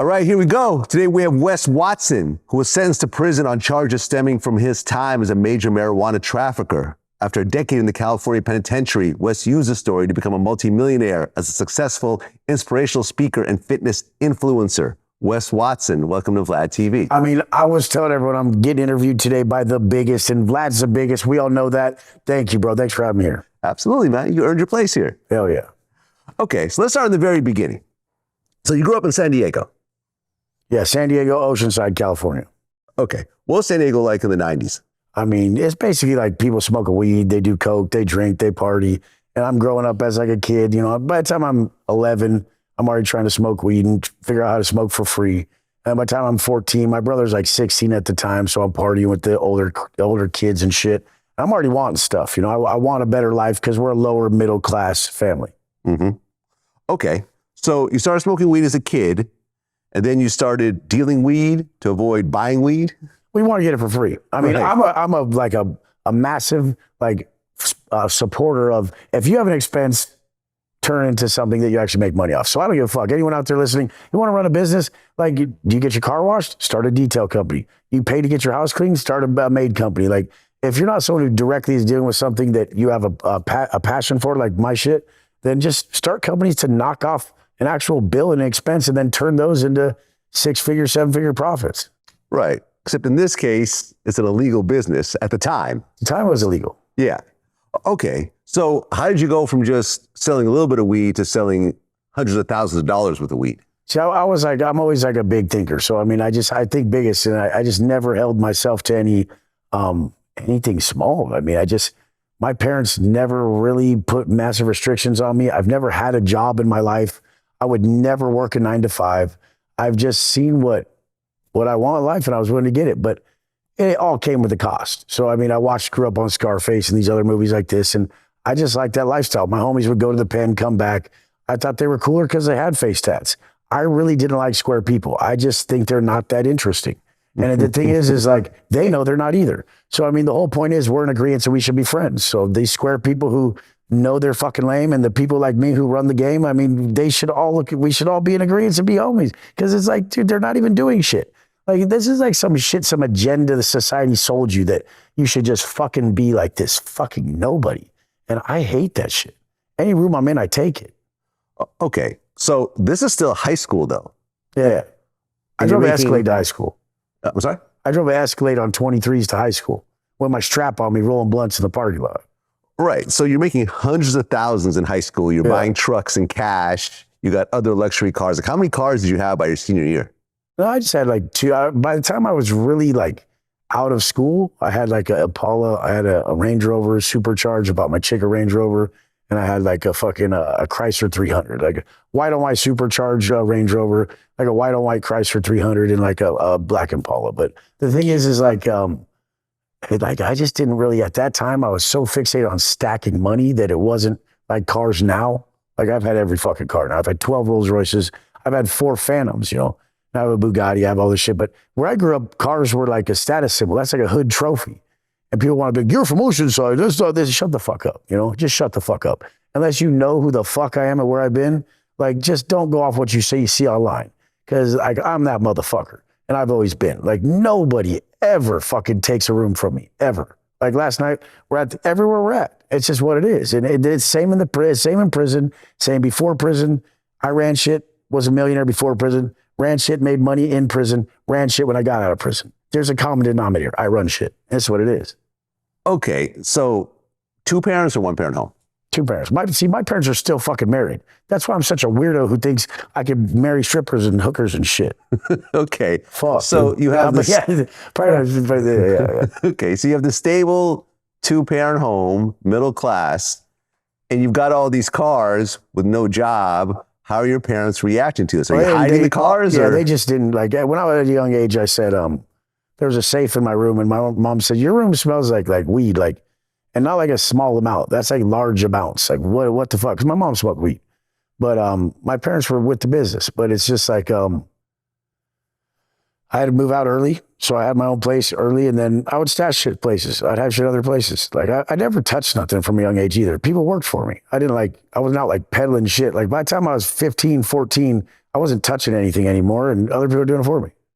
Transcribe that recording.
All right, here we go. Today we have Wes Watson, who was sentenced to prison on charges stemming from his time as a major marijuana trafficker. After a decade in the California penitentiary, Wes used the story to become a multimillionaire as a successful, inspirational speaker and fitness influencer. Wes Watson, welcome to VladTV. I mean, I was telling everyone I'm getting interviewed today by the biggest, and Vlad's the biggest. We all know that. Thank you, bro. Thanks for having me here. Absolutely, man. You earned your place here. Hell yeah. Okay, so let's start in the very beginning. So you grew up in San Diego. Yeah, San Diego, Oceanside, California. Okay. What was San Diego like in the 90s? I mean, it's basically like people smoking weed, they do coke, they drink, they party. And I'm growing up as like a kid, you know, by the time I'm 11, I'm already trying to smoke weed and figure out how to smoke for free. And by the time I'm 14, my brother's like 16 at the time, so I'm partying with the older kids and shit. I'm already wanting stuff, you know, I want a better life because we're a lower middle class family. Mm-hmm. Okay. So you started smoking weed as a kid, and then you started dealing weed to avoid buying weed? We want to get it for free. I mean, right. I'm a massive supporter of, if you have an expense, turn into something that you actually make money off. So I don't give a fuck. Anyone out there listening, you want to run a business? Like, do you get your car washed? Start a detail company. You pay to get your house cleaned? Start a maid company. Like, if you're not someone who directly is dealing with something that you have a passion for, like my shit, then just start companies to knock off an actual bill and an expense and then turn those into 6-figure, 7-figure profits. Right. Except in this case, it's an illegal business at the time. The time was illegal. Yeah. Okay. So how did you go from just selling a little bit of weed to selling hundreds of thousands of dollars worth of weed? See, I'm always like a big thinker. So, I mean, I think biggest, and I just never held myself to anything small. I mean, my parents never really put massive restrictions on me. I've never had a job in my life. I would never work a 9-to-5. I've just seen what I want in life, and I was willing to get it. But it all came with a cost. So, I mean, grew up on Scarface and these other movies like this, and I just liked that lifestyle. My homies would go to the pen, come back. I thought they were cooler because they had face tats. I really didn't like square people. I just think they're not that interesting. And the thing is like, they know they're not either. So, I mean, the whole point is we're in agreement, so we should be friends. So these square people who know they're fucking lame, and the people like me who run the game, I mean, we should all be in agreement and be homies. Because it's like, dude, they're not even doing shit. Like, this is like some agenda the society sold you that you should just fucking be like this fucking nobody. And I hate that shit. Any room I'm in, I take it. Okay. So this is still high school, though. Yeah. I drove an Escalade to high school. I'm sorry? I drove an Escalade on 23s to high school with my strap on me, rolling blunts in the parking lot. Right. So you're making hundreds of thousands in high school. You're buying trucks and cash. You got other luxury cars. Like, how many cars did you have by your senior year? No, I just had like 2. By the time I was really like out of school, I had like a Impala. I had a Range Rover supercharged. I bought my chick a Range Rover. And I had like a fucking a Chrysler 300, like a white on white supercharged Range Rover, like a white on white Chrysler 300, and like a black Impala. But the thing is like I just didn't really, at that time, I was so fixated on stacking money that it wasn't like cars now. Like, I've had every fucking car now. I've had 12 Rolls Royces. I've had 4 Phantoms, you know. Now I have a Bugatti, I have all this shit. But where I grew up, cars were like a status symbol. That's like a hood trophy. And people want to be like, you're from Oceanside. This. Shut the fuck up, you know? Just shut the fuck up. Unless you know who the fuck I am and where I've been, like, just don't go off what you see online. Because I'm that motherfucker. And I've always been. Like, nobody ever fucking takes a room from me, ever. Like last night, we're at everywhere we're at. It's just what it is. And it's same in prison, same before prison. I ran shit, was a millionaire before prison, ran shit, made money in prison, ran shit when I got out of prison. There's a common denominator. I run shit. That's what it is. Okay, so 2 parents or 1-parent home? 2 parents. My parents are still fucking married. That's why I'm such a weirdo who thinks I can marry strippers and hookers and shit. Okay. Fuck. So you have this. Yeah. Okay, so you have the stable 2-parent home, middle class, and you've got all these cars with no job. How are your parents reacting to this? Are you hiding the cars? Yeah, or? they just didn't like. When I was at a young age, I said, there was a safe in my room, and my mom said, your room smells like weed, like. And not like a small amount. That's like large amounts. Like, what the fuck? Because my mom smoked weed. But my parents were with the business. But it's just like, I had to move out early, so I had my own place early, and then I would stash shit places. I'd have shit other places. Like I never touched nothing from a young age either. People worked for me. I was not like peddling shit. Like by the time I was 15, 14, I wasn't touching anything anymore, and other people were doing it for me.